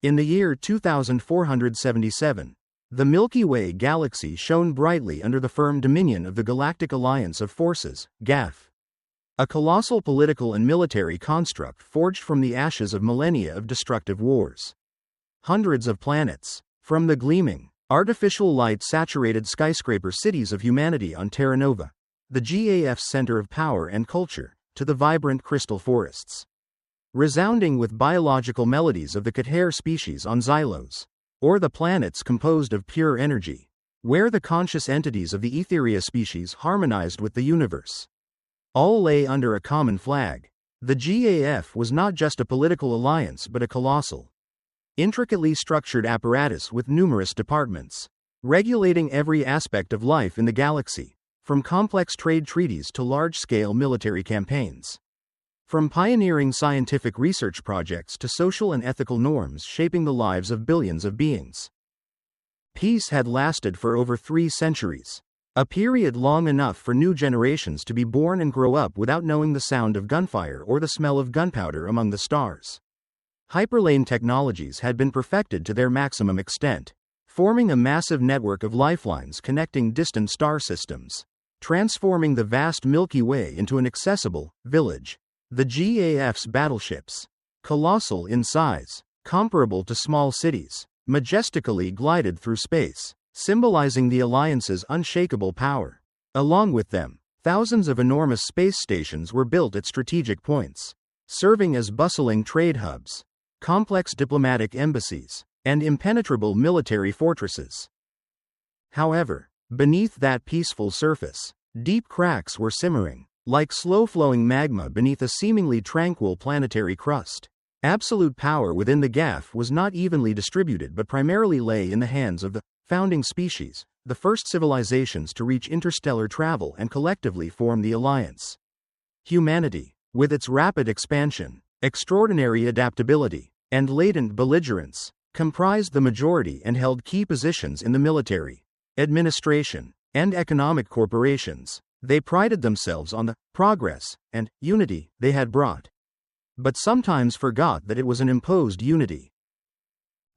In the year 2477, the Milky Way Galaxy shone brightly under the firm dominion of the Galactic Alliance of Forces, GAF. A colossal political and military construct forged from the ashes of millennia of destructive wars. Hundreds of planets, from the gleaming, artificial light-saturated skyscraper cities of humanity on Terra Nova, the GAF's center of power and culture, to the vibrant crystal forests, resounding with biological melodies of the Kael species on Xylos, or the planets composed of pure energy, where the conscious entities of the Aetherian species harmonized with the universe. All lay under a common flag. The GAF was not just a political alliance but a colossal, intricately structured apparatus with numerous departments, regulating every aspect of life in the galaxy, from complex trade treaties to large-scale military campaigns. From pioneering scientific research projects to social and ethical norms shaping the lives of billions of beings. Peace had lasted for over 3 centuries, a period long enough for new generations to be born and grow up without knowing the sound of gunfire or the smell of gunpowder among the stars. Hyperlane technologies had been perfected to their maximum extent, forming a massive network of lifelines connecting distant star systems, transforming the vast Milky Way into an accessible village. The GAF's battleships, colossal in size, comparable to small cities, majestically glided through space, symbolizing the Alliance's unshakable power. Along with them, thousands of enormous space stations were built at strategic points, serving as bustling trade hubs, complex diplomatic embassies, and impenetrable military fortresses. However, beneath that peaceful surface, deep cracks were simmering, like slow-flowing magma beneath a seemingly tranquil planetary crust. Absolute power within the GAF was not evenly distributed but primarily lay in the hands of the founding species, the first civilizations to reach interstellar travel and collectively form the Alliance. Humanity, with its rapid expansion, extraordinary adaptability, and latent belligerence, comprised the majority and held key positions in the military, administration, and economic corporations. They prided themselves on the progress and unity they had brought, but sometimes forgot that it was an imposed unity.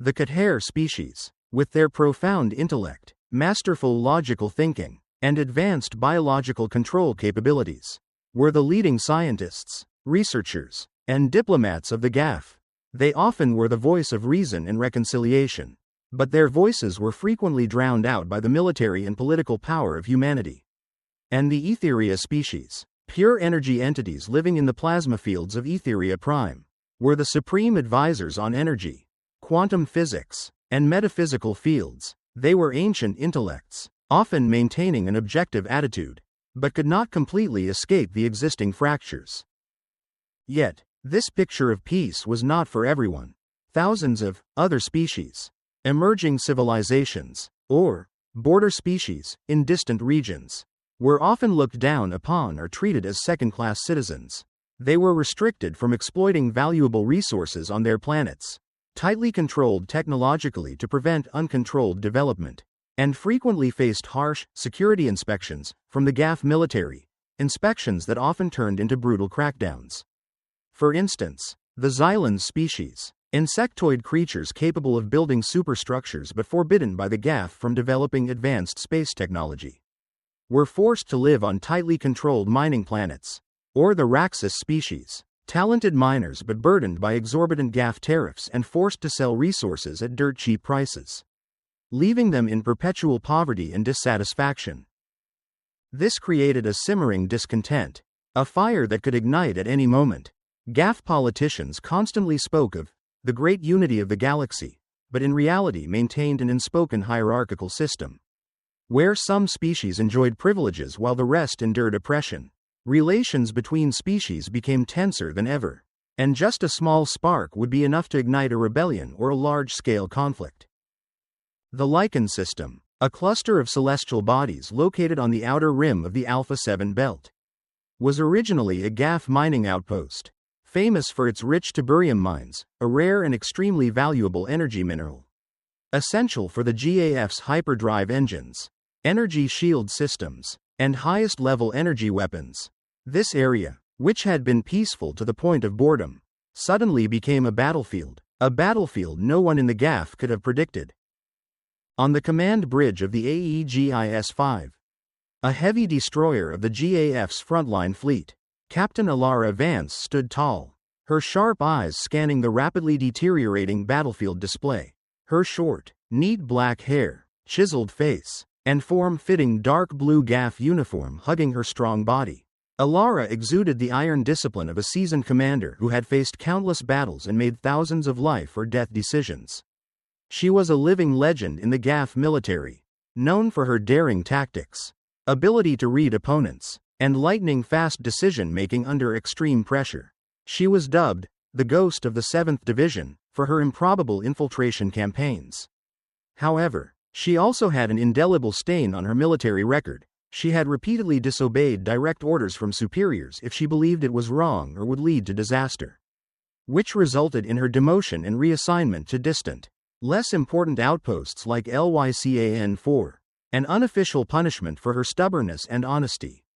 The Kael species, with their profound intellect, masterful logical thinking, and advanced biological control capabilities, were the leading scientists, researchers, and diplomats of the GAF. They often were the voice of reason and reconciliation, but their voices were frequently drowned out by the military and political power of humanity. And the Aetherian species, pure energy entities living in the plasma fields of Aetheria Prime, were the supreme advisors on energy, quantum physics, and metaphysical fields. They were ancient intellects, often maintaining an objective attitude, but could not completely escape the existing fractures. Yet, this picture of peace was not for everyone. Thousands of other species, emerging civilizations, or border species in distant regions, were often looked down upon or treated as second-class citizens. They were restricted from exploiting valuable resources on their planets, tightly controlled technologically to prevent uncontrolled development, and frequently faced harsh security inspections from the GAF military, inspections that often turned into brutal crackdowns. For instance, the Xylans species, insectoid creatures capable of building superstructures but forbidden by the GAF from developing advanced space technology, were forced to live on tightly controlled mining planets. Or the Raxus species, talented miners but burdened by exorbitant GAF tariffs and forced to sell resources at dirt-cheap prices, leaving them in perpetual poverty and dissatisfaction. This created a simmering discontent, a fire that could ignite at any moment. GAF politicians constantly spoke of the great unity of the galaxy, but in reality maintained an unspoken hierarchical system, where some species enjoyed privileges while the rest endured oppression. Relations between species became tenser than ever, and just a small spark would be enough to ignite a rebellion or a large-scale conflict. The Lycan system, a cluster of celestial bodies located on the outer rim of the Alpha 7 belt, was originally a GAF mining outpost, famous for its rich tiberium mines, a rare and extremely valuable energy mineral, essential for the GAF's hyperdrive engines, energy shield systems, and highest-level energy weapons. This area, which had been peaceful to the point of boredom, suddenly became a battlefield, A battlefield no one in the GAF could have predicted. On the command bridge of the AEGIS-5, a heavy destroyer of the GAF's frontline fleet, Captain Elara Vance stood tall, her sharp eyes scanning the rapidly deteriorating battlefield display. Her short, neat black hair, chiseled face, and form-fitting dark blue GAF uniform hugging her strong body. Elara exuded the iron discipline of a seasoned commander who had faced countless battles and made thousands of life-or-death decisions. She was a living legend in the GAF military, known for her daring tactics, ability to read opponents, and lightning-fast decision-making under extreme pressure. She was dubbed the Ghost of the 7th Division for her improbable infiltration campaigns. However, she also had an indelible stain on her military record. She had repeatedly disobeyed direct orders from superiors if she believed it was wrong or would lead to disaster, which resulted in her demotion and reassignment to distant, less important outposts like Lycan-4, an unofficial punishment for her stubbornness and honesty.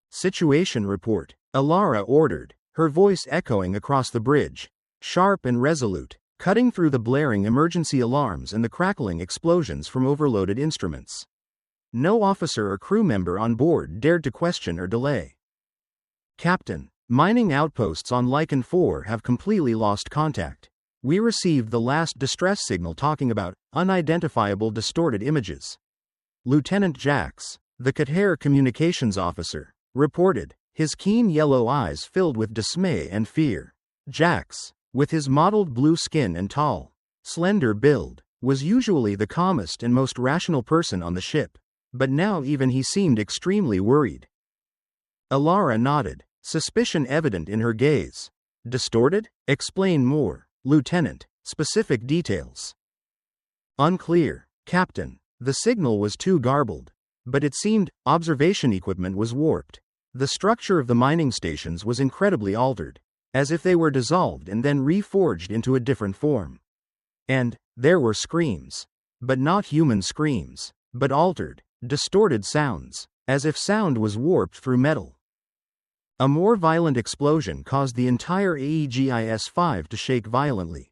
Situation report, Elara ordered, her voice echoing across the bridge, sharp and resolute, cutting through the blaring emergency alarms and the crackling explosions from overloaded instruments. No officer or crew member on board dared to question or delay. Captain, mining outposts on Lycan-4 have completely lost contact. We received the last distress signal talking about unidentifiable distorted images. Lieutenant Jax, the Kater communications officer, reported, his keen yellow eyes filled with dismay and fear. Jax, with his mottled blue skin and tall, slender build, was usually the calmest and most rational person on the ship, but now even he seemed extremely worried. Elara nodded, suspicion evident in her gaze. Distorted? Explain more, Lieutenant. Specific details. Unclear, Captain. The signal was too garbled, but it seemed observation equipment was warped. The structure of the mining stations was incredibly altered, as if they were dissolved and then reforged into a different form. And there were screams, but not human screams, but altered, distorted sounds, as if sound was warped through metal. A more violent explosion caused the entire AEGIS-5 to shake violently.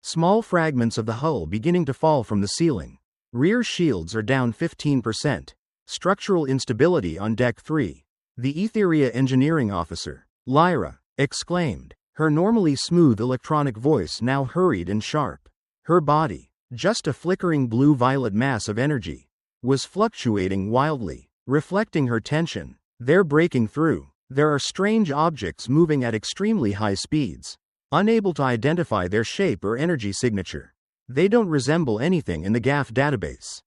Small fragments of the hull beginning to fall from the ceiling. Rear shields are down 15%. Structural instability on Deck 3. The Aetherian engineering officer, Lyra, exclaimed, her normally smooth electronic voice now hurried and sharp. Her body, just a flickering blue-violet mass of energy, was fluctuating wildly, reflecting her tension. They're breaking through. There are strange objects moving at extremely high speeds, unable to identify their shape or energy signature. They don't resemble anything in the GAF database.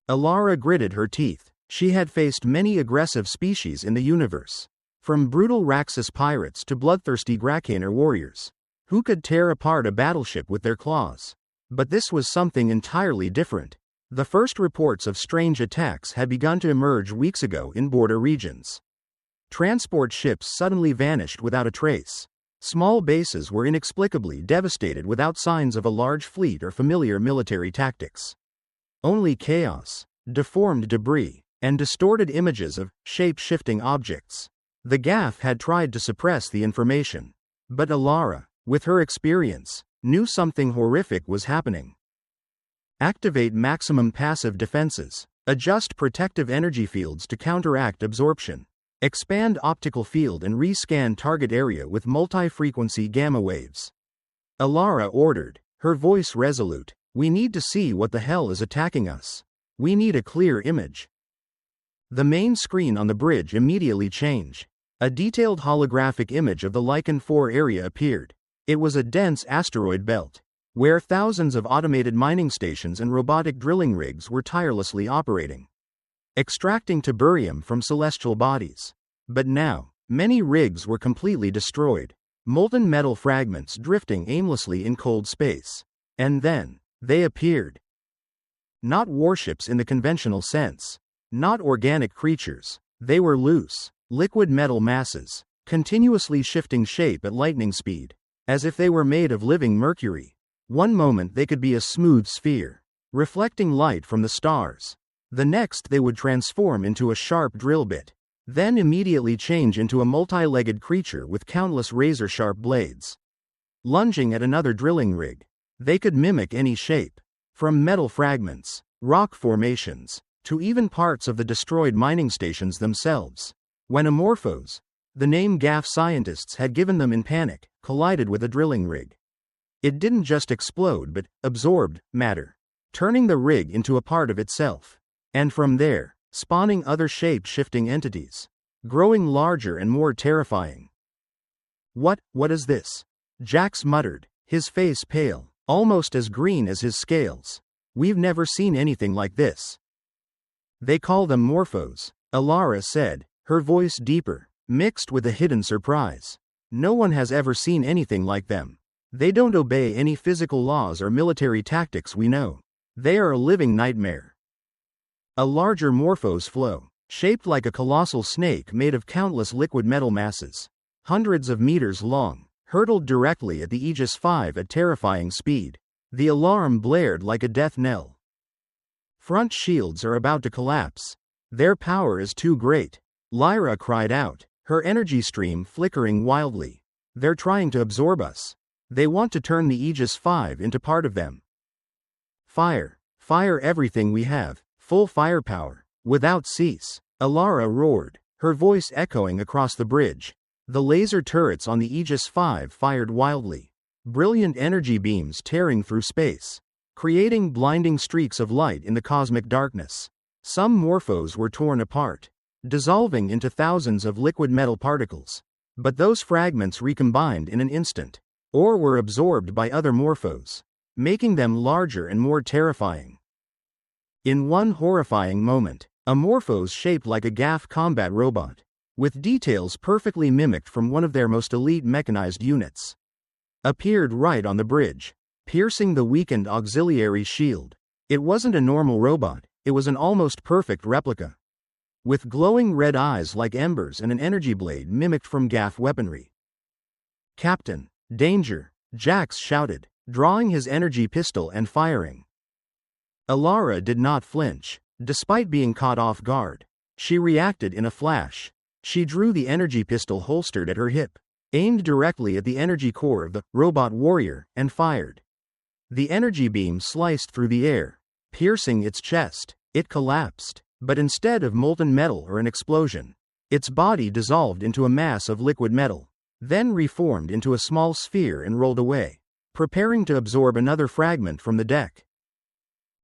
Elara gritted her teeth. She had faced many aggressive species in the universe, from brutal Raxus pirates to bloodthirsty Grakaner warriors, who could tear apart a battleship with their claws. But this was something entirely different. The first reports of strange attacks had begun to emerge weeks ago in border regions. Transport ships suddenly vanished without a trace. Small bases were inexplicably devastated without signs of a large fleet or familiar military tactics. Only chaos, deformed debris, and distorted images of shape-shifting objects. The GAF had tried to suppress the information, but Elara, with her experience, knew something horrific was happening. Activate maximum passive defenses. Adjust protective energy fields to counteract absorption. Expand optical field and rescan target area with multi-frequency gamma waves. Elara ordered, her voice resolute. We need to see what the hell is attacking us. We need a clear image. The main screen on the bridge immediately changed. A detailed holographic image of the Lycan-4 area appeared. It was a dense asteroid belt, where thousands of automated mining stations and robotic drilling rigs were tirelessly operating, extracting tiberium from celestial bodies. But now, many rigs were completely destroyed, molten metal fragments drifting aimlessly in cold space. And then, they appeared. Not warships in the conventional sense. Not organic creatures. They were loose, liquid metal masses, continuously shifting shape at lightning speed, as if they were made of living mercury. One moment they could be a smooth sphere, reflecting light from the stars. The next they would transform into a sharp drill bit, then immediately change into a multi-legged creature with countless razor-sharp blades. lunging at another drilling rig. They could mimic any shape, from metal fragments, rock formations, to even parts of the destroyed mining stations themselves. When Morphos, the name GAF scientists had given them in panic, collided with a drilling rig, it didn't just explode but absorbed matter, turning the rig into a part of itself. And from there, spawning other shape-shifting entities, growing larger and more terrifying. What is this? Jax muttered, his face pale, almost as green as his scales. We've never seen anything like this. They call them Morphos, Elara said, her voice deeper, mixed with a hidden surprise. No one has ever seen anything like them. They don't obey any physical laws or military tactics we know. They are a living nightmare. A larger Morphos flow, shaped like a colossal snake made of countless liquid metal masses, hundreds of meters long, hurtled directly at the Aegis 5 at terrifying speed. The alarm blared like a death knell. Front shields are about to collapse. Their power is too great. Lyra cried out, her energy stream flickering wildly. They're trying to absorb us. They want to turn the Aegis 5 into part of them. Fire. Fire everything we have. Full firepower. Without cease. Elara roared, her voice echoing across the bridge. The laser turrets on the Aegis 5 fired wildly. Brilliant energy beams tearing through space, creating blinding streaks of light in the cosmic darkness. Some Morphos were torn apart, dissolving into thousands of liquid metal particles. But those fragments recombined in an instant, or were absorbed by other Morphos, making them larger and more terrifying. In one horrifying moment, a Morphos shaped like a GAF combat robot, with details perfectly mimicked from one of their most elite mechanized units, appeared right on the bridge, piercing the weakened auxiliary shield. It wasn't a normal robot, it was an almost perfect replica, with glowing red eyes like embers and an energy blade mimicked from GAF weaponry. Captain, danger, Jax shouted, drawing his energy pistol and firing. Elara did not flinch, despite being caught off guard. She reacted in a flash. She drew the energy pistol holstered at her hip, aimed directly at the energy core of the robot warrior, and fired. The energy beam sliced through the air, piercing its chest. It collapsed, but instead of molten metal or an explosion, its body dissolved into a mass of liquid metal, then reformed into a small sphere and rolled away, preparing to absorb another fragment from the deck.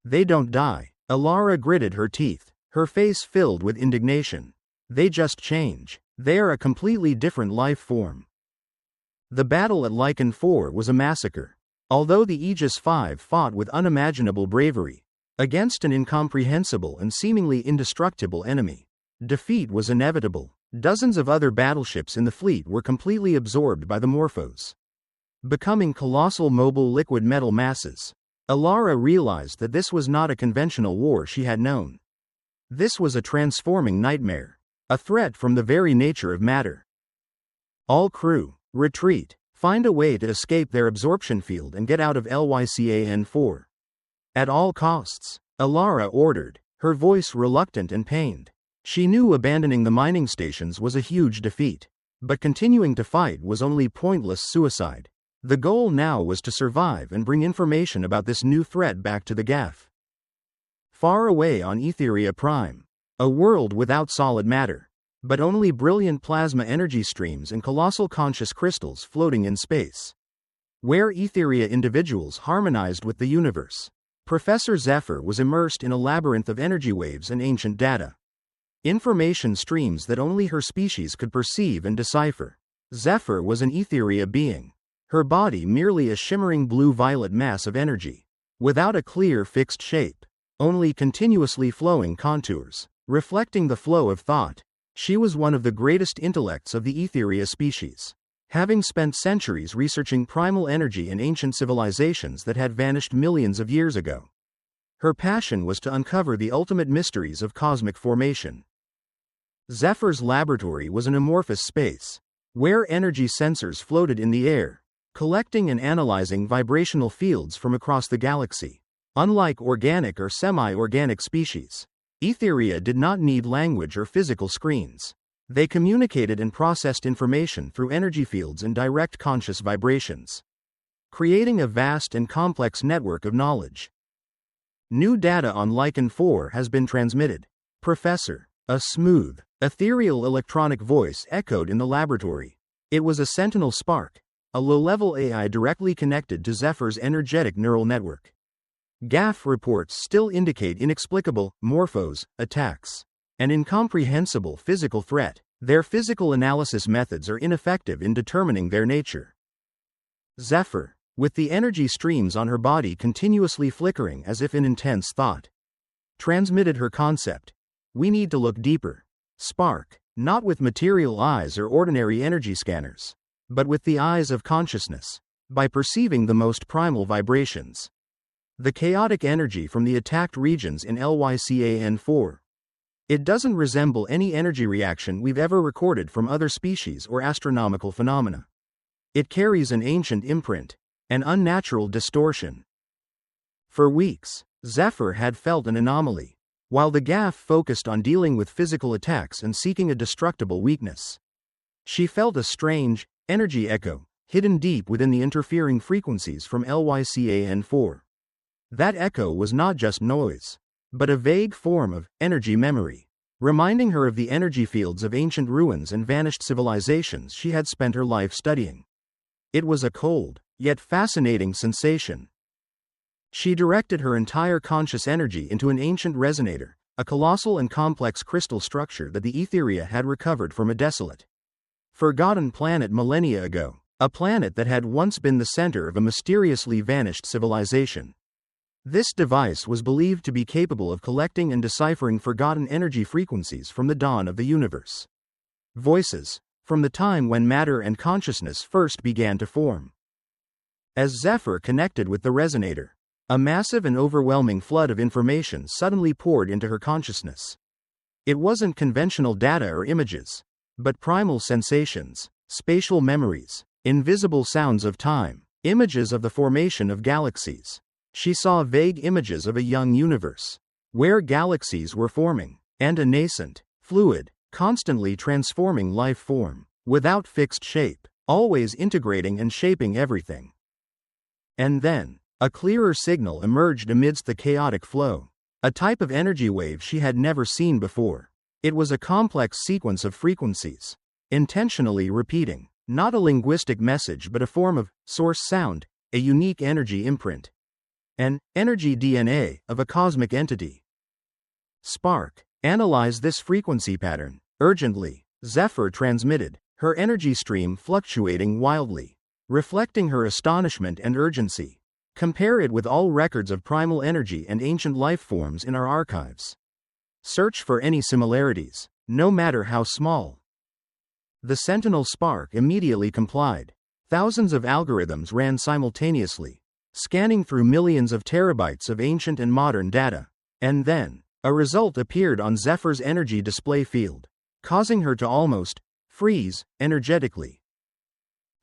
They don't die. Elara gritted her teeth, her face filled with indignation. They just change. They are a completely different life form. The battle at Lycan 4 was a massacre. Although the Aegis 5 fought with unimaginable bravery against an incomprehensible and seemingly indestructible enemy, defeat was inevitable. Dozens of other battleships in the fleet were completely absorbed by the Morphos, becoming colossal mobile liquid metal masses. Elara realized that this was not a conventional war she had known. This was a transforming nightmare, a threat from the very nature of matter. All crew, retreat. Find a way to escape their absorption field and get out of Lycan 4. At all costs, Elara ordered, her voice reluctant and pained. She knew abandoning the mining stations was a huge defeat, but continuing to fight was only pointless suicide. The goal now was to survive and bring information about this new threat back to the GAF. Far away on Aetheria Prime, a world without solid matter, but only brilliant plasma energy streams and colossal conscious crystals floating in space, where Aetheria individuals harmonized with the universe. Professor Zephyr was immersed in a labyrinth of energy waves and ancient data. Information streams that only her species could perceive and decipher. Zephyr was an Aetheria being, her body merely a shimmering blue-violet mass of energy, without a clear fixed shape, only continuously flowing contours, reflecting the flow of thought. She was one of the greatest intellects of the Aetheria species, having spent centuries researching primal energy in ancient civilizations that had vanished millions of years ago. Her passion was to uncover the ultimate mysteries of cosmic formation. Zephyr's laboratory was an amorphous space, where energy sensors floated in the air, collecting and analyzing vibrational fields from across the galaxy. Unlike organic or semi-organic species, Aetheria did not need language or physical screens. They communicated and processed information through energy fields and direct conscious vibrations. creating a vast and complex network of knowledge. New data on Lycan 4 has been transmitted. Professor. A smooth, ethereal electronic voice echoed in the laboratory. It was a sentinel spark, a low-level AI directly connected to Zephyr's energetic neural network. GAF reports still indicate inexplicable Morphos attacks. An incomprehensible physical threat. Their physical analysis methods are ineffective in determining their nature. Zephyr, with the energy streams on her body continuously flickering as if in intense thought, transmitted her concept. We need to look deeper. Spark, not with material eyes or ordinary energy scanners, but with the eyes of consciousness, by perceiving the most primal vibrations. The chaotic energy from the attacked regions in Lycan 4. It doesn't resemble any energy reaction we've ever recorded from other species or astronomical phenomena. It carries an ancient imprint, an unnatural distortion. For weeks, Zephyr had felt an anomaly, while the GAF focused on dealing with physical attacks and seeking a destructible weakness. She felt a strange, energy echo, hidden deep within the interfering frequencies from Lycan 4. That echo was not just noise, but a vague form of energy memory, reminding her of the energy fields of ancient ruins and vanished civilizations she had spent her life studying. It was a cold, yet fascinating sensation. She directed her entire conscious energy into an ancient resonator, a colossal and complex crystal structure that the Aetherian had recovered from a desolate, forgotten planet millennia ago, a planet that had once been the center of a mysteriously vanished civilization. This device was believed to be capable of collecting and deciphering forgotten energy frequencies from the dawn of the universe. Voices, from the time when matter and consciousness first began to form. As Zephyr connected with the resonator, a massive and overwhelming flood of information suddenly poured into her consciousness. It wasn't conventional data or images, but primal sensations, spatial memories, invisible sounds of time, images of the formation of galaxies. She saw vague images of a young universe, where galaxies were forming, and a nascent, fluid, constantly transforming life form, without fixed shape, always integrating and shaping everything. And then, a clearer signal emerged amidst the chaotic flow, a type of energy wave she had never seen before. It was a complex sequence of frequencies, intentionally repeating, not a linguistic message but a form of source sound, a unique energy imprint. An energy DNA of a cosmic entity. Spark, analyze this frequency pattern, urgently, Zephyr transmitted, her energy stream fluctuating wildly, reflecting her astonishment and urgency. Compare it with all records of primal energy and ancient life forms in our archives. Search for any similarities, no matter how small. The Sentinel Spark immediately complied. Thousands of algorithms ran simultaneously, scanning through millions of terabytes of ancient and modern data. And then, a result appeared on Zephyr's energy display field, causing her to almost freeze energetically.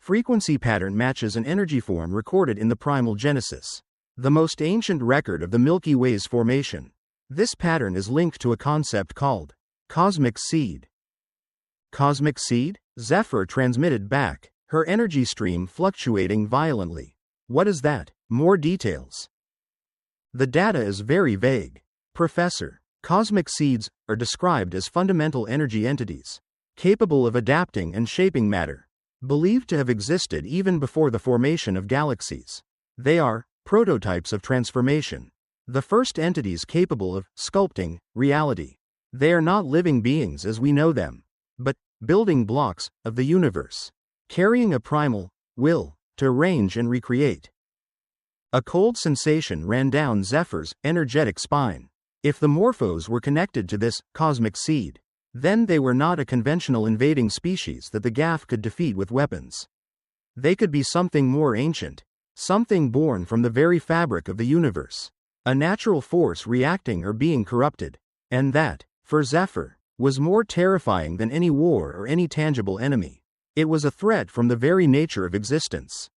Frequency pattern matches an energy form recorded in the primal Genesis, the most ancient record of the Milky Way's formation. This pattern is linked to a concept called cosmic seed. Cosmic seed? Zephyr transmitted back, her energy stream fluctuating violently. What is that? More details. The data is very vague. Professor, cosmic seeds are described as fundamental energy entities, capable of adapting and shaping matter, believed to have existed even before the formation of galaxies. They are prototypes of transformation, the first entities capable of sculpting reality. They are not living beings as we know them, but building blocks of the universe, carrying a primal will to arrange and recreate. A cold sensation ran down Zephyr's energetic spine. If the Morphos were connected to this cosmic seed, then they were not a conventional invading species that the GAF could defeat with weapons. They could be something more ancient, something born from the very fabric of the universe, a natural force reacting or being corrupted. And that, for Zephyr, was more terrifying than any war or any tangible enemy. It was a threat from the very nature of existence.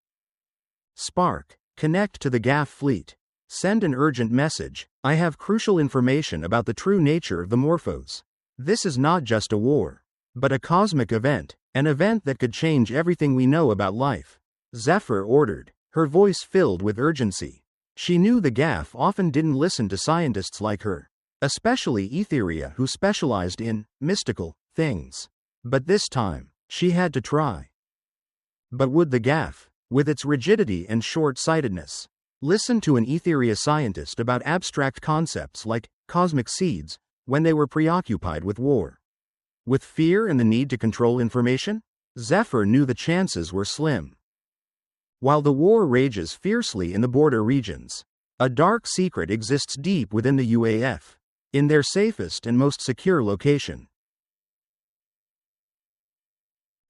Spark, connect to the GAF fleet. Send an urgent message. I have crucial information about the true nature of the Morphos. This is not just a war, but a cosmic event, an event that could change everything we know about life. Zephyr ordered. her voice filled with urgency. She knew the GAF often didn't listen to scientists like her, especially Aetherian who specialized in mystical things. But this time, she had to try. But would the GAF, with its rigidity and short-sightedness, listen to an Aetherian scientist about abstract concepts like cosmic seeds when they were preoccupied with war? With fear and the need to control information? Zephyr knew the chances were slim. While the war rages fiercely in the border regions, a dark secret exists deep within the UAF, in their safest and most secure location.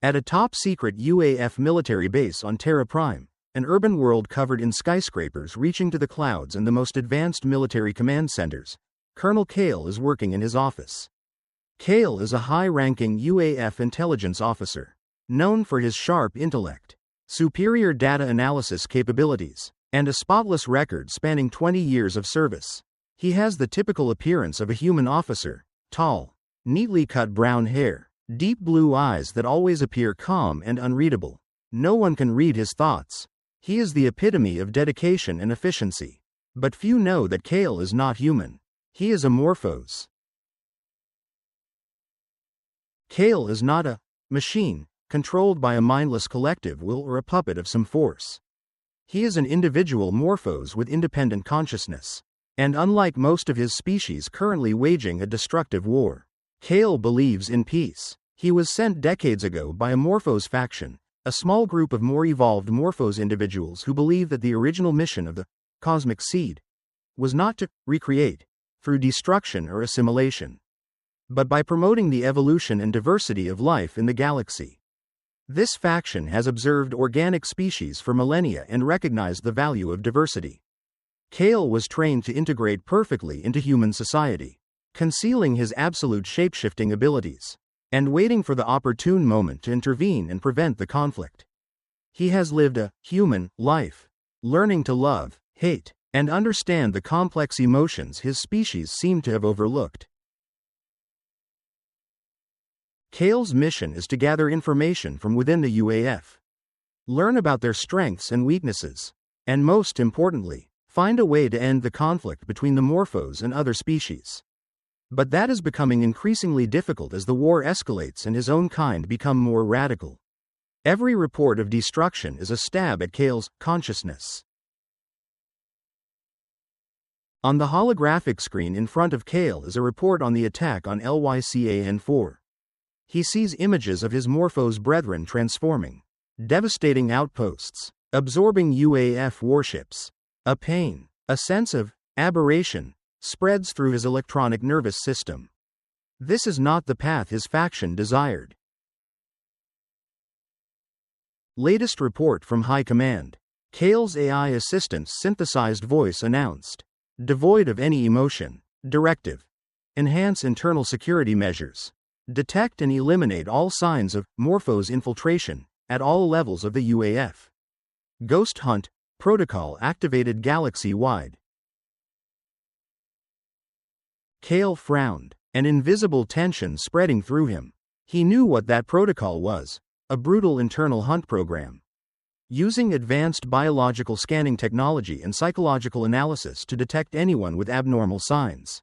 At a top-secret UAF military base on Terra Prime, an urban world covered in skyscrapers reaching to the clouds and the most advanced military command centers, Colonel Kael is working in his office. Kael is a high-ranking UAF intelligence officer, known for his sharp intellect, superior data analysis capabilities, and a spotless record spanning 20 years of service. He has the typical appearance of a human officer: tall, neatly cut brown hair, deep blue eyes that always appear calm and unreadable. No one can read his thoughts. He is the epitome of dedication and efficiency. But few know that Kael is not human. He is a Morphos. Kael is not a machine, controlled by a mindless collective will or a puppet of some force. He is an individual Morphos with independent consciousness. And unlike most of his species currently waging a destructive war, Kael believes in peace. He was sent decades ago by a Morphos faction, a small group of more evolved Morphos individuals who believe that the original mission of the cosmic seed was not to recreate through destruction or assimilation, but by promoting the evolution and diversity of life in the galaxy. This faction has observed organic species for millennia and recognized the value of diversity. Kael was trained to integrate perfectly into human society, concealing his absolute shapeshifting abilities, and waiting for the opportune moment to intervene and prevent the conflict. He has lived a human life, learning to love, hate, and understand the complex emotions his species seem to have overlooked. Kael's mission is to gather information from within the UAF, learn about their strengths and weaknesses, and most importantly, find a way to end the conflict between the Morphos and other species. But that is becoming increasingly difficult as the war escalates and his own kind become more radical. Every report of destruction is a stab at Kael's consciousness. On the holographic screen in front of Kael is a report on the attack on Lycan-4. He sees images of his Morphos brethren transforming, devastating outposts, absorbing UAF warships. A pain, a sense of aberration, spreads through his electronic nervous system. This is not the path his faction desired. Latest report from High Command. Kael's AI assistant's synthesized voice announced, devoid of any emotion, directive. Enhance internal security measures. Detect and eliminate all signs of Morphos infiltration at all levels of the UAF. Ghost Hunt protocol activated galaxy-wide. Kael frowned, an invisible tension spreading through him. He knew what that protocol was, a brutal internal hunt program, using advanced biological scanning technology and psychological analysis to detect anyone with abnormal signs.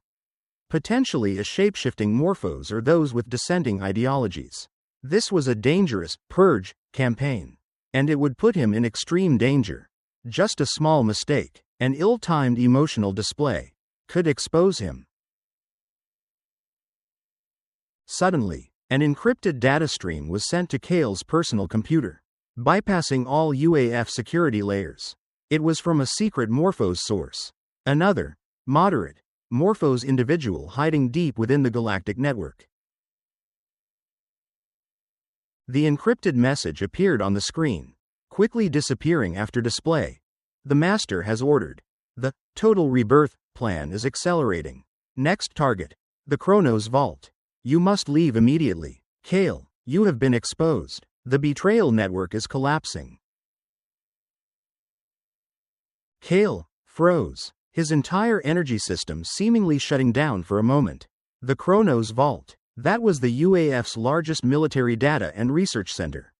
Potentially a shape-shifting Morphos or those with dissenting ideologies. This was a dangerous purge campaign, and it would put him in extreme danger. Just a small mistake, an ill-timed emotional display, could expose him. Suddenly, an encrypted data stream was sent to Kael's personal computer, bypassing all UAF security layers. It was from a secret Morphos source, another, moderate, Morphos individual hiding deep within the galactic network. The encrypted message appeared on the screen, quickly disappearing after display. The Master has ordered. The Total Rebirth plan is accelerating. Next target, the Chronos Vault. You must leave immediately. Kael, you have been exposed. The betrayal network is collapsing. Kael froze, his entire energy system seemingly shutting down for a moment. The Chronos Vault. That was the UAF's largest military data and research center.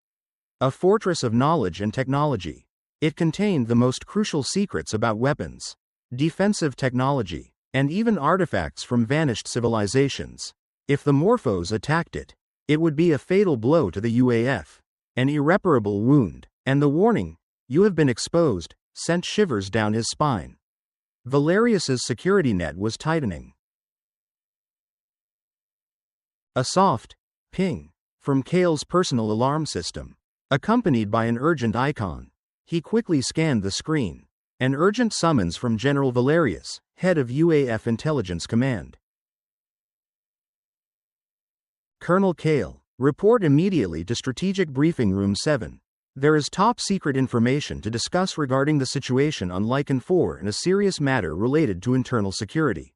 A fortress of knowledge and technology. It contained the most crucial secrets about weapons, defensive technology, and even artifacts from vanished civilizations. If the Morphos attacked it, it would be a fatal blow to the UAF, an irreparable wound, and the warning, "You have been exposed," sent shivers down his spine. Valerius's security net was tightening. A soft ping from Kael's personal alarm system, accompanied by an urgent icon. He quickly scanned the screen. An urgent summons from General Valerius, head of UAF Intelligence Command. Colonel Kael, report immediately to Strategic Briefing Room 7. There is top-secret information to discuss regarding the situation on Lycan 4 and a serious matter related to internal security.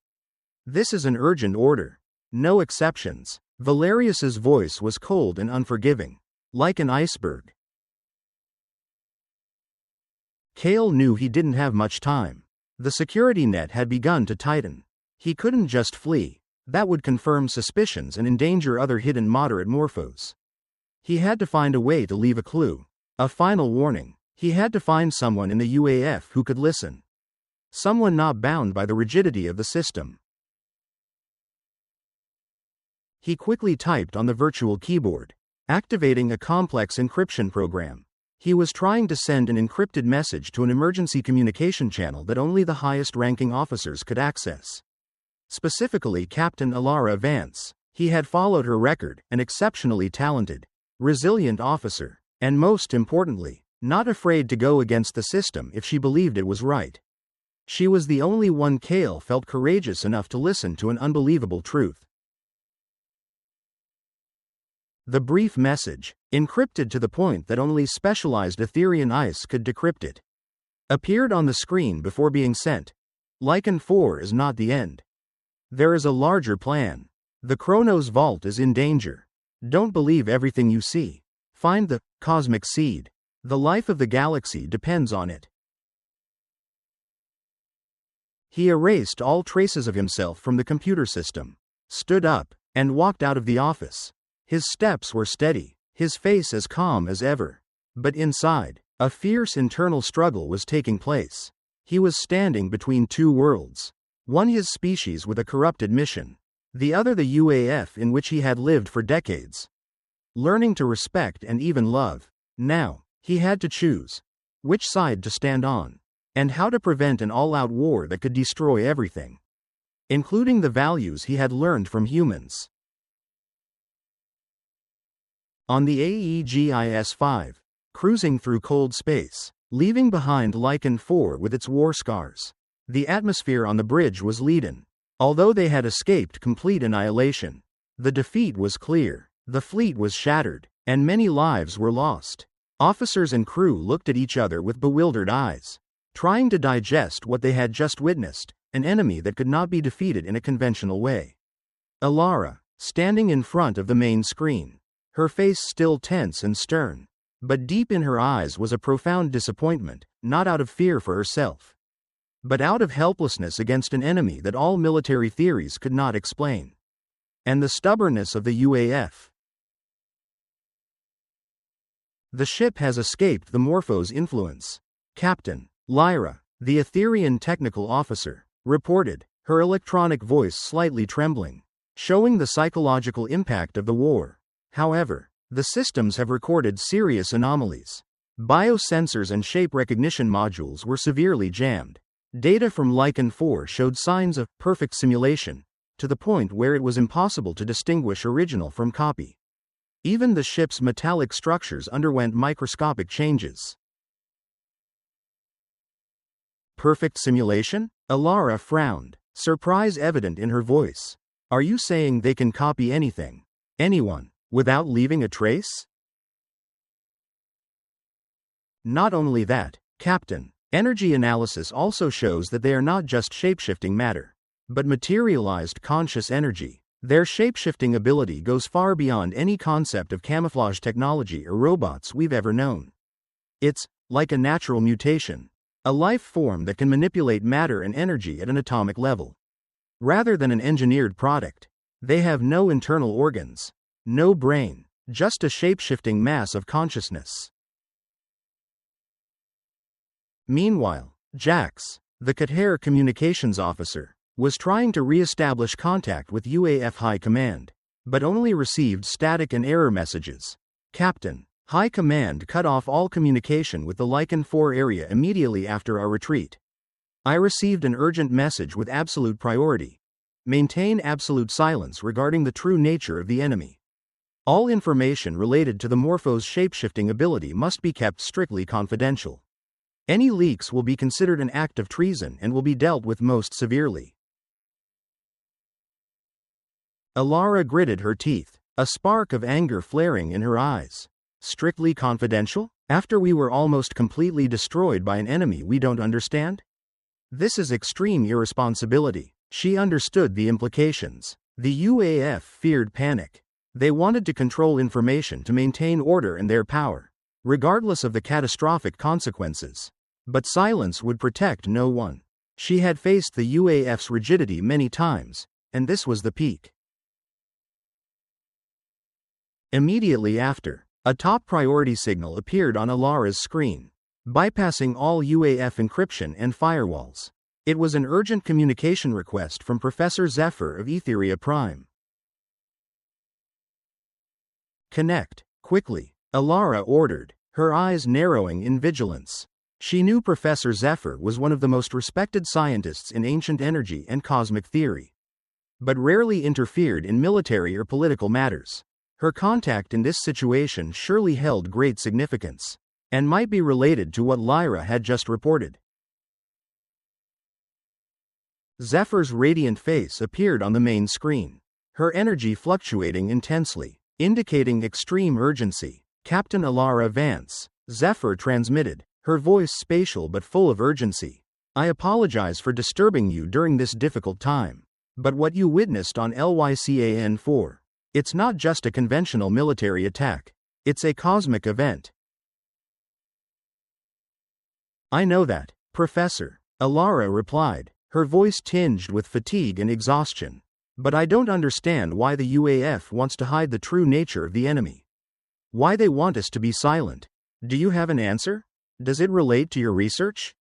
This is an urgent order. No exceptions. Valerius's voice was cold and unforgiving, like an iceberg. Kael knew he didn't have much time. The security net had begun to tighten. He couldn't just flee. That would confirm suspicions and endanger other hidden moderate Morphos. He had to find a way to leave a clue. A final warning. He had to find someone in the UAF who could listen. Someone not bound by the rigidity of the system. He quickly typed on the virtual keyboard, activating a complex encryption program. He was trying to send an encrypted message to an emergency communication channel that only the highest-ranking officers could access. Specifically Captain Elara Vance. He had followed her record, an exceptionally talented, resilient officer, and most importantly, not afraid to go against the system if she believed it was right. She was the only one Kael felt courageous enough to listen to an unbelievable truth. The brief message, encrypted to the point that only specialized Aetherian ice could decrypt it, appeared on the screen before being sent. Lycan 4 is not the end. There is a larger plan. The Chronos Vault is in danger. Don't believe everything you see. Find the cosmic seed. The life of the galaxy depends on it. He erased all traces of himself from the computer system, stood up, and walked out of the office. His steps were steady, his face as calm as ever. But inside, a fierce internal struggle was taking place. He was standing between two worlds. One his species with a corrupted mission. The other the UAF in which he had lived for decades. Learning to respect and even love. Now, he had to choose which side to stand on, and how to prevent an all-out war that could destroy everything, including the values he had learned from humans. On the Aegis-5, cruising through cold space, leaving behind Lycan 4 with its war scars. The atmosphere on the bridge was leaden. Although they had escaped complete annihilation, the defeat was clear, the fleet was shattered, and many lives were lost. Officers and crew looked at each other with bewildered eyes, trying to digest what they had just witnessed, an enemy that could not be defeated in a conventional way. Elara, standing in front of the main screen, her face still tense and stern, but deep in her eyes was a profound disappointment, not out of fear for herself, but out of helplessness against an enemy that all military theories could not explain. And the stubbornness of the UAF. The ship has escaped the Morphos' influence. Captain Lyra, the Aetherian technical officer, reported, her electronic voice slightly trembling, showing the psychological impact of the war. However, the systems have recorded serious anomalies. Biosensors and shape recognition modules were severely jammed. Data from Lycan 4 showed signs of perfect simulation, to the point where it was impossible to distinguish original from copy. Even the ship's metallic structures underwent microscopic changes. Perfect simulation? Elara frowned, surprise evident in her voice. Are you saying they can copy anything, anyone, without leaving a trace? Not only that, Captain, energy analysis also shows that they are not just shapeshifting matter, but materialized conscious energy. Their shapeshifting ability goes far beyond any concept of camouflage technology or robots we've ever known. It's like a natural mutation, a life form that can manipulate matter and energy at an atomic level. Rather than an engineered product, they have no internal organs, no brain, just a shape-shifting mass of consciousness. Meanwhile, Jax, the Kater communications officer, was trying to re-establish contact with UAF High Command, but only received static and error messages. Captain, High Command cut off all communication with the Lycan 4 area immediately after our retreat. I received an urgent message with absolute priority. Maintain absolute silence regarding the true nature of the enemy. All information related to the Morphos' shapeshifting ability must be kept strictly confidential. Any leaks will be considered an act of treason and will be dealt with most severely. Elara gritted her teeth, a spark of anger flaring in her eyes. Strictly confidential? After we were almost completely destroyed by an enemy we don't understand? This is extreme irresponsibility. She understood the implications. The UAF feared panic. They wanted to control information to maintain order and their power, regardless of the catastrophic consequences. But silence would protect no one. She had faced the UAF's rigidity many times, and this was the peak. Immediately after, a top priority signal appeared on Elara's screen, bypassing all UAF encryption and firewalls. It was an urgent communication request from Professor Zephyr of Aetherian Prime. Connect, quickly, Elara ordered, her eyes narrowing in vigilance. She knew Professor Zephyr was one of the most respected scientists in ancient energy and cosmic theory, but rarely interfered in military or political matters. Her contact in this situation surely held great significance, and might be related to what Lyra had just reported. Zephyr's radiant face appeared on the main screen, her energy fluctuating intensely, indicating extreme urgency. Captain Elara Vance, Zephyr transmitted, her voice spatial but full of urgency. I apologize for disturbing you during this difficult time, but what you witnessed on Lycan 4, it's not just a conventional military attack, it's a cosmic event. I know that, Professor, Elara replied, her voice tinged with fatigue and exhaustion. But I don't understand why the UAF wants to hide the true nature of the enemy. Why they want us to be silent. Do you have an answer? Does it relate to your research?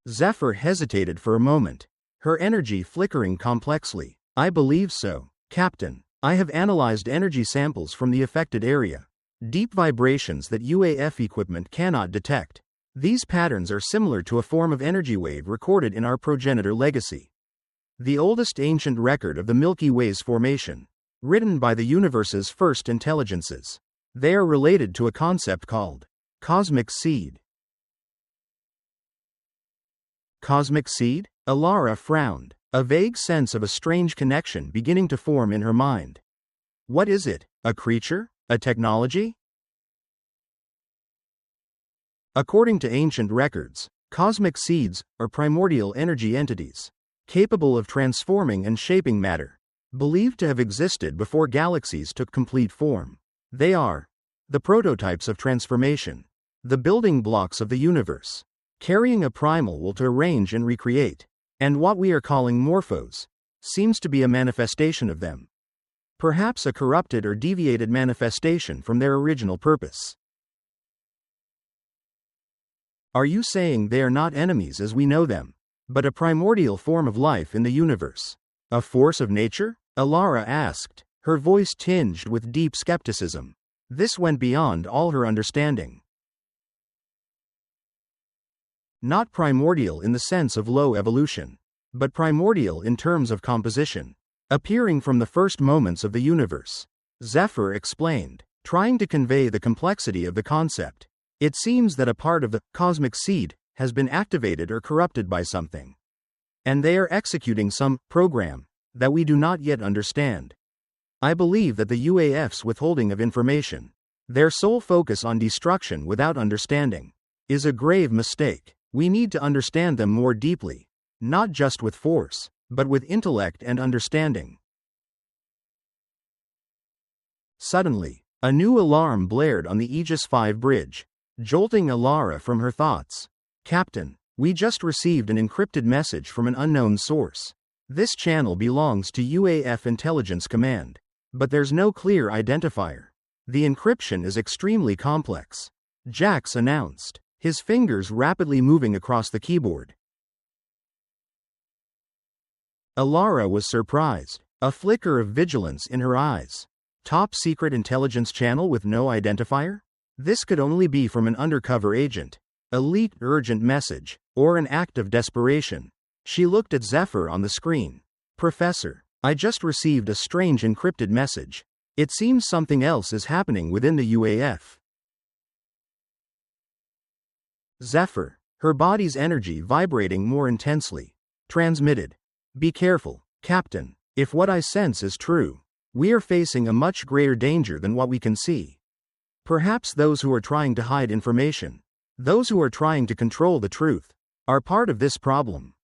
Zephyr hesitated for a moment, her energy flickering complexly. I believe so, Captain. I have analyzed energy samples from the affected area. Deep vibrations that UAF equipment cannot detect. These patterns are similar to a form of energy wave recorded in our progenitor legacy. The oldest ancient record of the Milky Way's formation, written by the universe's first intelligences. They are related to a concept called cosmic seed. Cosmic seed? Elara frowned, a vague sense of a strange connection beginning to form in her mind. What is it? A creature? A technology? According to ancient records, cosmic seeds are primordial energy entities, capable of transforming and shaping matter, believed to have existed before galaxies took complete form. They are the prototypes of transformation, the building blocks of the universe, carrying a primal will to arrange and recreate, and what we are calling Morphos seems to be a manifestation of them. Perhaps a corrupted or deviated manifestation from their original purpose. Are you saying they are not enemies as we know them, but a primordial form of life in the universe? A force of nature? Elara asked, her voice tinged with deep skepticism. This went beyond all her understanding. Not primordial in the sense of low evolution, but primordial in terms of composition, appearing from the first moments of the universe. Zephyr explained, trying to convey the complexity of the concept. It seems that a part of the cosmic seed has been activated or corrupted by something, and they are executing some program that we do not yet understand. I believe that the UAF's withholding of information, their sole focus on destruction without understanding, is a grave mistake. We need to understand them more deeply, not just with force, but with intellect and understanding. Suddenly, a new alarm blared on the Aegis 5 bridge, jolting Elara from her thoughts. Captain, we just received an encrypted message from an unknown source. This channel belongs to UAF Intelligence Command, but there's no clear identifier. The encryption is extremely complex. Jax announced, his fingers rapidly moving across the keyboard. Elara was surprised, a flicker of vigilance in her eyes. Top secret intelligence channel with no identifier? This could only be from an undercover agent. Elite urgent message, or an act of desperation. She looked at Zephyr on the screen. Professor, I just received a strange encrypted message. It seems something else is happening within the UAF. Zephyr, her body's energy vibrating more intensely. Transmitted. Be careful, Captain. If what I sense is true, we are facing a much greater danger than what we can see. Perhaps those who are trying to hide information, those who are trying to control the truth, are part of this problem.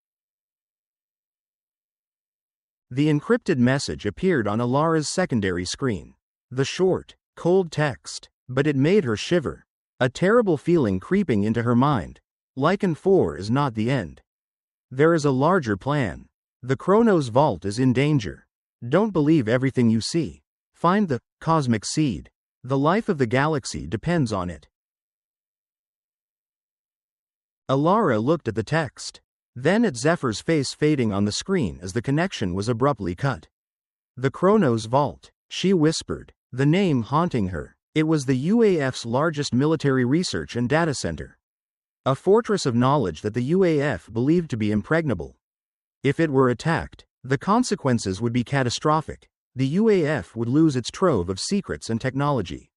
The encrypted message appeared on Elara's secondary screen. The short, cold text, but it made her shiver. A terrible feeling creeping into her mind. Lycan 4 is not the end. There is a larger plan. The Chronos Vault is in danger. Don't believe everything you see. Find the cosmic seed. The life of the galaxy depends on it. Elara looked at the text, then at Zephyr's face fading on the screen as the connection was abruptly cut. The Chronos Vault, she whispered, the name haunting her. It was the UAF's largest military research and data center. A fortress of knowledge that the UAF believed to be impregnable. If it were attacked, the consequences would be catastrophic. The UAF would lose its trove of secrets and technology.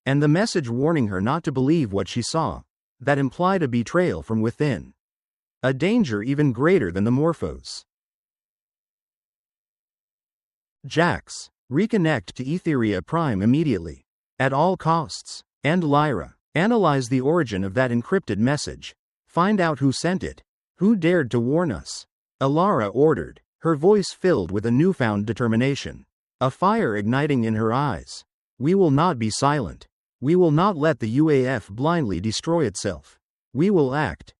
And the message warning her not to believe what she saw, that implied a betrayal from within. A danger even greater than the Morphos. Jax, reconnect to Aetheria Prime immediately. At all costs. And Lyra, analyze the origin of that encrypted message. Find out who sent it. Who dared to warn us? Elara ordered, her voice filled with a newfound determination. A fire igniting in her eyes. We will not be silent. We will not let the UAF blindly destroy itself. We will act.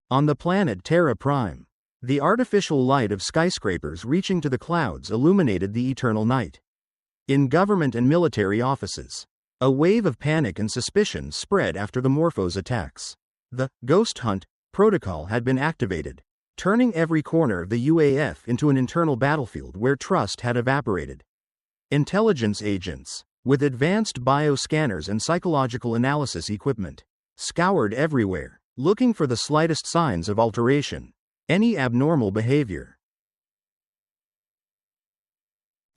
On the planet Terra Prime, the artificial light of skyscrapers reaching to the clouds illuminated the eternal night. In government and military offices, a wave of panic and suspicion spread after the Morphos attacks. The ghost hunt protocol had been activated, turning every corner of the UAF into an internal battlefield where trust had evaporated. Intelligence agents, with advanced bioscanners and psychological analysis equipment, scoured everywhere, looking for the slightest signs of alteration, any abnormal behavior.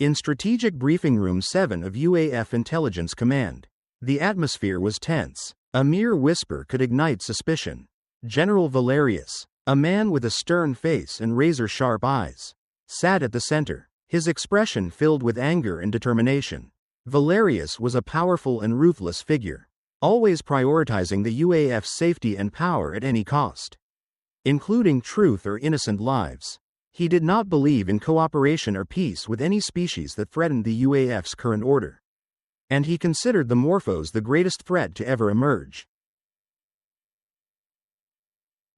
In Strategic Briefing Room 7 of UAF Intelligence Command, the atmosphere was tense. A mere whisper could ignite suspicion. General Valerius, a man with a stern face and razor-sharp eyes, sat at the center, his expression filled with anger and determination. Valerius was a powerful and ruthless figure, always prioritizing the UAF's safety and power at any cost, including truth or innocent lives. He did not believe in cooperation or peace with any species that threatened the UAF's current order. And he considered the Morphos the greatest threat to ever emerge.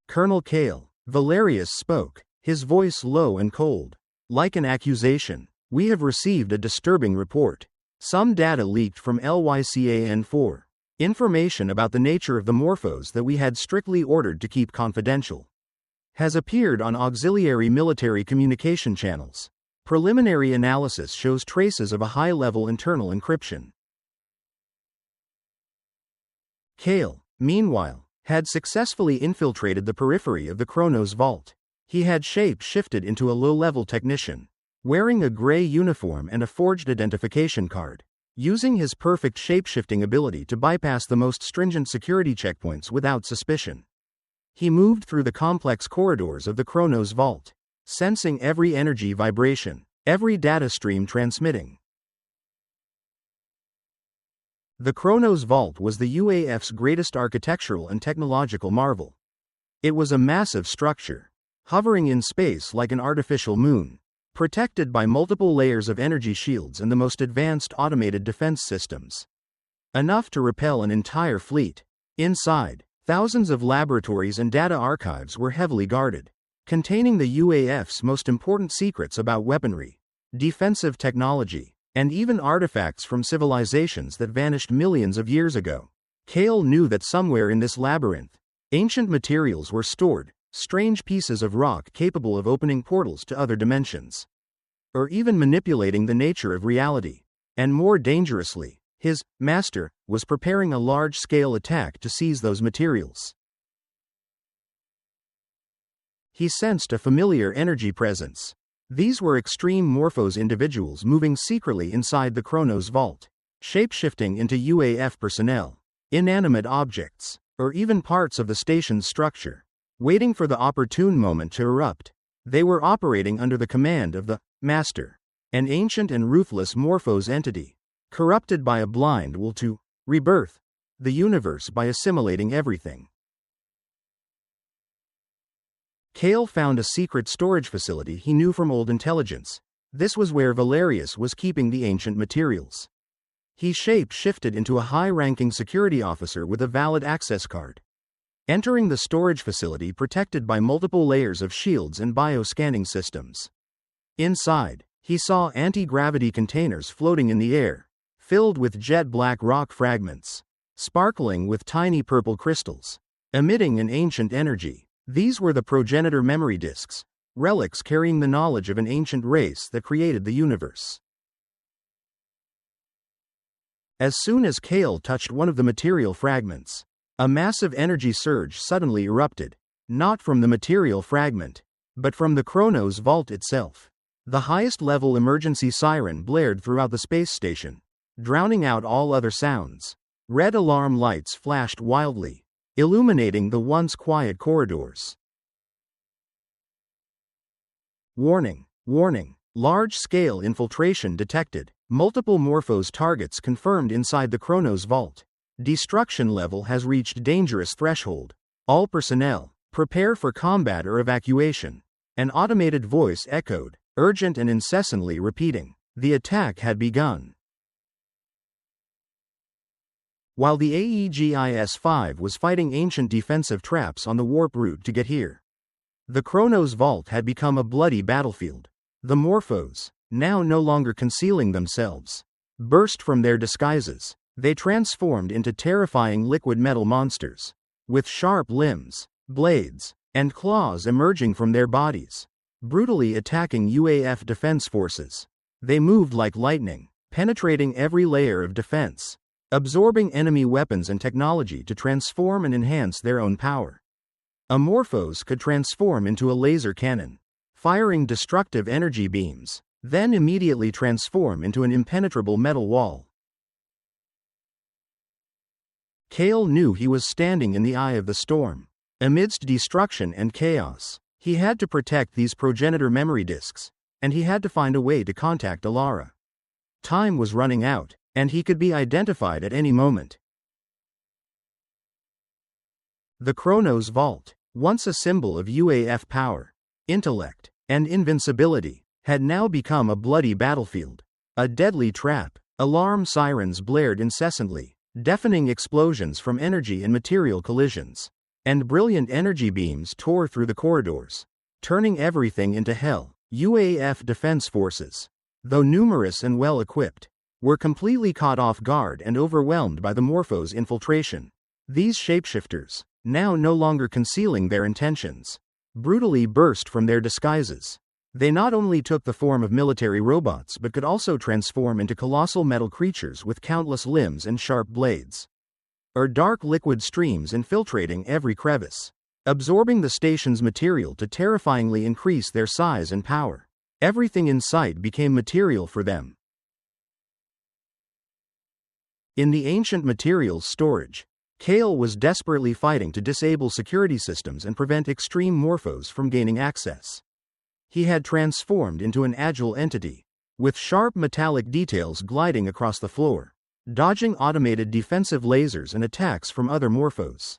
Colonel Kael, Valerius spoke, his voice low and cold. Like an accusation, we have received a disturbing report. Some data leaked from Lycan-4. Information about the nature of the Morphos that we had strictly ordered to keep confidential has appeared on auxiliary military communication channels. Preliminary analysis shows traces of a high-level internal encryption. Kael, meanwhile, had successfully infiltrated the periphery of the Chronos Vault. He had shape-shifted into a low-level technician, wearing a gray uniform and a forged identification card, using his perfect shape-shifting ability to bypass the most stringent security checkpoints without suspicion. He moved through the complex corridors of the Chronos Vault, sensing every energy vibration, every data stream transmitting. The Chronos Vault was the UAF's greatest architectural and technological marvel. It was a massive structure, hovering in space like an artificial moon, protected by multiple layers of energy shields and the most advanced automated defense systems. Enough to repel an entire fleet. Inside, thousands of laboratories and data archives were heavily guarded, containing the UAF's most important secrets about weaponry, defensive technology, and even artifacts from civilizations that vanished millions of years ago. Kael knew that somewhere in this labyrinth, ancient materials were stored, strange pieces of rock capable of opening portals to other dimensions, or even manipulating the nature of reality. And more dangerously, his master was preparing a large-scale attack to seize those materials. He sensed a familiar energy presence. These were extreme Morphos individuals moving secretly inside the Chronos Vault, shapeshifting into UAF personnel, inanimate objects, or even parts of the station's structure, waiting for the opportune moment to erupt. They were operating under the command of the Master, an ancient and ruthless Morphos entity, corrupted by a blind will to rebirth the universe by assimilating everything. Kael found a secret storage facility he knew from old intelligence. This was where Valerius was keeping the ancient materials. He shape-shifted into a high-ranking security officer with a valid access card, entering the storage facility protected by multiple layers of shields and bioscanning systems. Inside, he saw anti-gravity containers floating in the air, filled with jet-black rock fragments, sparkling with tiny purple crystals, emitting an ancient energy. These were the progenitor memory disks, relics carrying the knowledge of an ancient race that created the universe. As soon as Kael touched one of the material fragments, a massive energy surge suddenly erupted, not from the material fragment, but from the Chronos Vault itself. The highest-level emergency siren blared throughout the space station, drowning out all other sounds. Red alarm lights flashed wildly, illuminating the once quiet corridors. Warning, warning, large-scale infiltration detected. Multiple Morphos targets confirmed inside the Chronos Vault. Destruction level has reached dangerous threshold. All personnel, prepare for combat or evacuation. An automated voice echoed, urgent and incessantly repeating. The attack had begun. While the Aegis-5 was fighting ancient defensive traps on the warp route to get here, the Chronos Vault had become a bloody battlefield. The Morphos, now no longer concealing themselves, burst from their disguises. They transformed into terrifying liquid metal monsters, with sharp limbs, blades, and claws emerging from their bodies, brutally attacking UAF defense forces. They moved like lightning, penetrating every layer of defense, absorbing enemy weapons and technology to transform and enhance their own power. A Morphos could transform into a laser cannon, firing destructive energy beams, then immediately transform into an impenetrable metal wall. Kael knew he was standing in the eye of the storm. Amidst destruction and chaos, he had to protect these progenitor memory disks, and he had to find a way to contact Elara. Time was running out, and he could be identified at any moment. The Chronos Vault, once a symbol of UAF power, intellect, and invincibility, had now become a bloody battlefield. A deadly trap. Alarm sirens blared incessantly, deafening explosions from energy and material collisions, and brilliant energy beams tore through the corridors, turning everything into hell. UAF defense forces, though numerous and well-equipped, were completely caught off guard and overwhelmed by the Morphos' infiltration. These shapeshifters, now no longer concealing their intentions, brutally burst from their disguises. They not only took the form of military robots but could also transform into colossal metal creatures with countless limbs and sharp blades, or dark liquid streams infiltrating every crevice, absorbing the station's material to terrifyingly increase their size and power. Everything in sight became material for them. In the ancient materials storage, Kael was desperately fighting to disable security systems and prevent extreme Morphos from gaining access. He had transformed into an agile entity, with sharp metallic details gliding across the floor, dodging automated defensive lasers and attacks from other Morphos.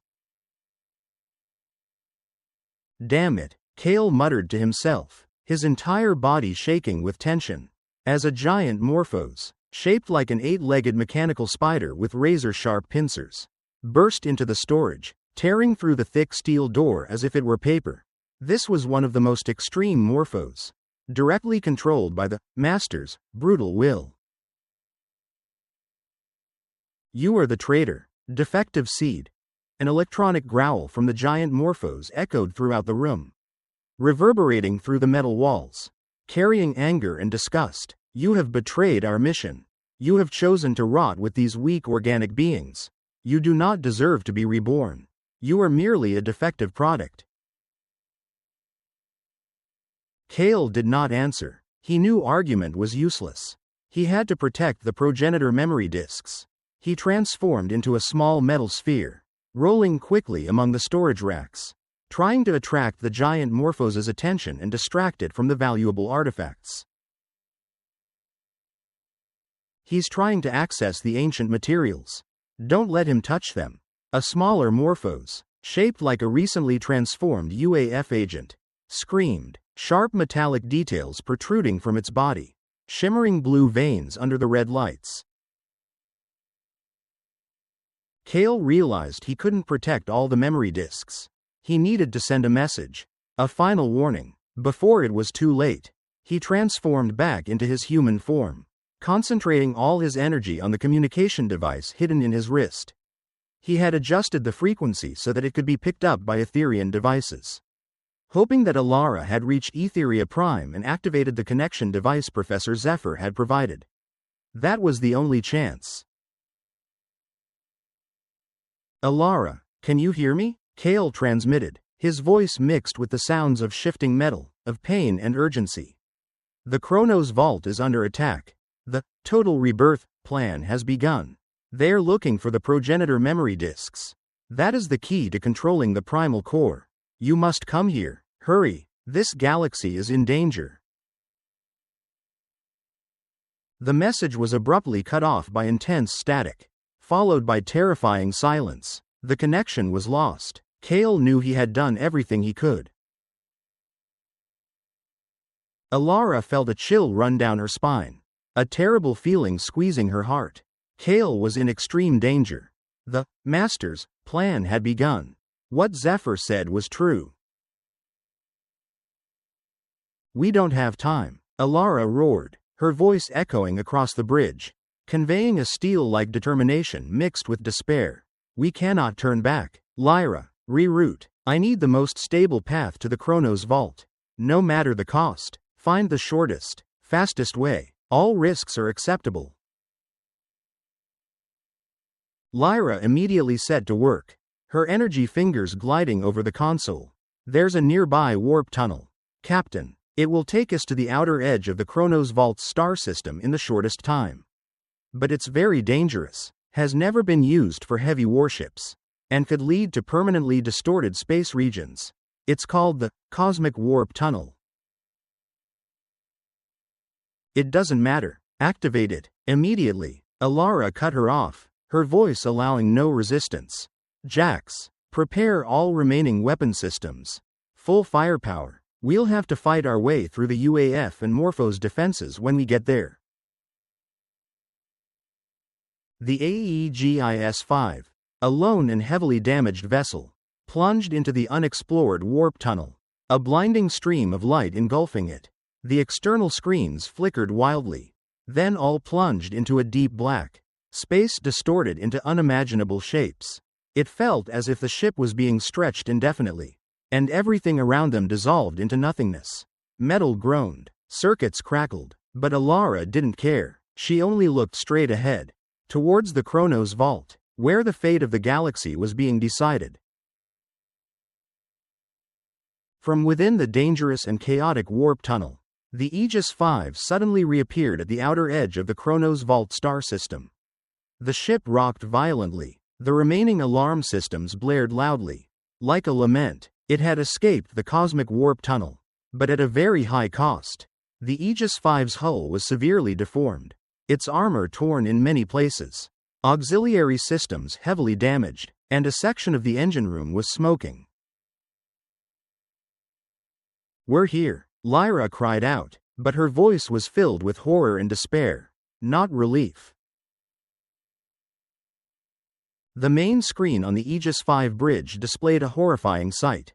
Damn it, Kael muttered to himself, his entire body shaking with tension, as a giant Morphos, shaped like an 8-legged mechanical spider with razor-sharp pincers, burst into the storage, tearing through the thick steel door as if it were paper. This was one of the most extreme Morphos, directly controlled by the Master's brutal will. You are the traitor. Defective seed. An electronic growl from the giant Morphos echoed throughout the room, reverberating through the metal walls, carrying anger and disgust. You have betrayed our mission. You have chosen to rot with these weak organic beings. You do not deserve to be reborn. You are merely a defective product. Kael did not answer. He knew argument was useless. He had to protect the progenitor memory disks. He transformed into a small metal sphere, rolling quickly among the storage racks, trying to attract the giant Morphos' attention and distract it from the valuable artifacts. He's trying to access the ancient materials. Don't let him touch them. A smaller Morphos, shaped like a recently transformed UAF agent, screamed, sharp metallic details protruding from its body, shimmering blue veins under the red lights. Kael realized he couldn't protect all the memory disks. He needed to send a message, a final warning, before it was too late. He transformed back into his human form, concentrating all his energy on the communication device hidden in his wrist. He had adjusted the frequency so that it could be picked up by Aetherian devices, hoping that Elara had reached Etheria Prime and activated the connection device Professor Zephyr had provided. That was the only chance. Elara, can you hear me? Kael transmitted, his voice mixed with the sounds of shifting metal, of pain and urgency. The Chronos Vault is under attack. The total rebirth plan has begun. They're looking for the progenitor memory disks. That is the key to controlling the primal core. You must come here. Hurry. This galaxy is in danger. The message was abruptly cut off by intense static, followed by terrifying silence. The connection was lost. Kael knew he had done everything he could. Elara felt a chill run down her spine, a terrible feeling squeezing her heart. Kael was in extreme danger. The Master's plan had begun. What Zephyr said was true. We don't have time, Elara roared, her voice echoing across the bridge, conveying a steel-like determination mixed with despair. We cannot turn back. Lyra, reroute. I need the most stable path to the Chronos Vault. No matter the cost. Find the shortest, fastest way. All risks are acceptable. Lyra immediately set to work, her energy fingers gliding over the console. There's a nearby warp tunnel. Captain, it will take us to the outer edge of the Chronos Vault's star system in the shortest time. But it's very dangerous, has never been used for heavy warships, and could lead to permanently distorted space regions. It's called the Cosmic Warp Tunnel. It doesn't matter. Activate it immediately. Elara cut her off, her voice allowing no resistance. Jax, prepare all remaining weapon systems. Full firepower. We'll have to fight our way through the UAF and Morphos defenses when we get there. The Aegis-5, a lone and heavily damaged vessel, plunged into the unexplored warp tunnel, a blinding stream of light engulfing it. The external screens flickered wildly, then all plunged into a deep black. Space distorted into unimaginable shapes. It felt as if the ship was being stretched indefinitely, and everything around them dissolved into nothingness. Metal groaned, circuits crackled, but Elara didn't care. She only looked straight ahead, towards the Chronos Vault, where the fate of the galaxy was being decided. From within the dangerous and chaotic warp tunnel, the Aegis-5 suddenly reappeared at the outer edge of the Chronos Vault star system. The ship rocked violently. The remaining alarm systems blared loudly. Like a lament, it had escaped the cosmic warp tunnel, but at a very high cost. The Aegis-5's hull was severely deformed, its armor torn in many places, auxiliary systems heavily damaged, and a section of the engine room was smoking. We're here, Lyra cried out, but her voice was filled with horror and despair, not relief. The main screen on the Aegis-5 bridge displayed a horrifying sight.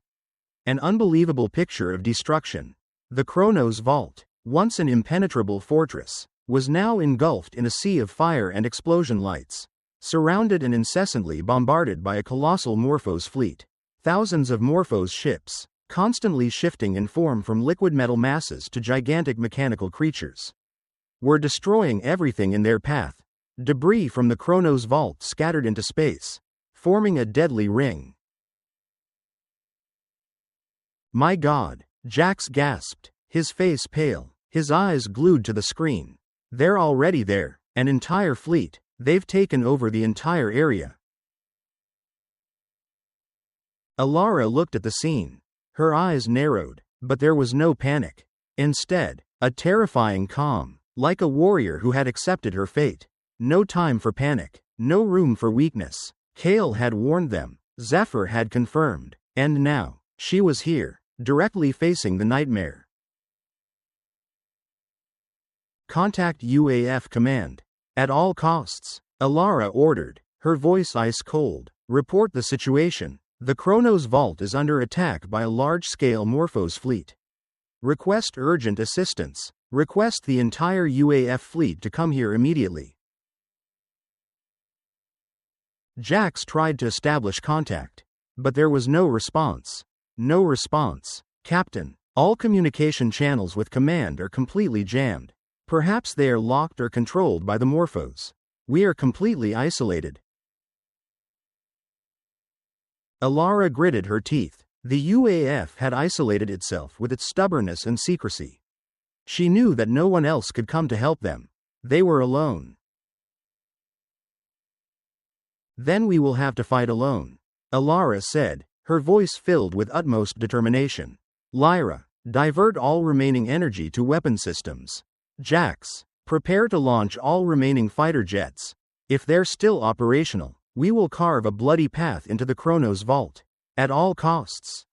An unbelievable picture of destruction. The Chronos Vault, once an impenetrable fortress, was now engulfed in a sea of fire and explosion lights. surrounded and incessantly bombarded by a colossal Morphos fleet. Thousands of Morphos ships, constantly shifting in form from liquid metal masses to gigantic mechanical creatures, were destroying everything in their path. Debris from the Chronos Vault scattered into space, forming a deadly ring. "My God," Jax gasped, his face pale, his eyes glued to the screen. "They're already there, an entire fleet. They've taken over the entire area." Elara looked at the scene. Her eyes narrowed, but there was no panic. Instead, a terrifying calm, like a warrior who had accepted her fate. No time for panic, no room for weakness. Kael had warned them, Zephyr had confirmed, and now, she was here, directly facing the nightmare. "Contact UAF command. At all costs," Elara ordered, her voice ice-cold. "Report the situation. The Chronos Vault is under attack by a large-scale Morphos fleet. Request urgent assistance. Request the entire UAF fleet to come here immediately." Jax tried to establish contact, but there was no response. "No response, Captain. All communication channels with command are completely jammed. Perhaps they are locked or controlled by the Morphos. We are completely isolated." Elara gritted her teeth. The UAF had isolated itself with its stubbornness and secrecy. She knew that no one else could come to help them. They were alone. "Then we will have to fight alone," Elara said, her voice filled with utmost determination. "Lyra, divert all remaining energy to weapon systems. Jax, prepare to launch all remaining fighter jets. If they're still operational, we will carve a bloody path into the Chronos Vault. At all costs."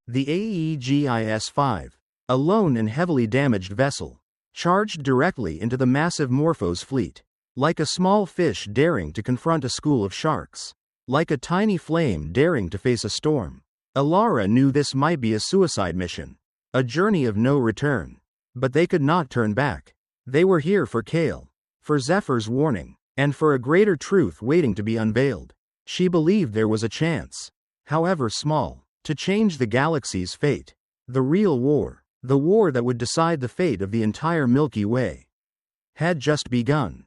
The Aegis-5, a lone and heavily damaged vessel, charged directly into the massive Morphos fleet. Like a small fish daring to confront a school of sharks. Like a tiny flame daring to face a storm. Elara knew this might be a suicide mission. A journey of no return. But they could not turn back. They were here for Kael, for Zephyr's warning, and for a greater truth waiting to be unveiled. She believed there was a chance, however small, to change the galaxy's fate. The real war, the war that would decide the fate of the entire Milky Way, had just begun.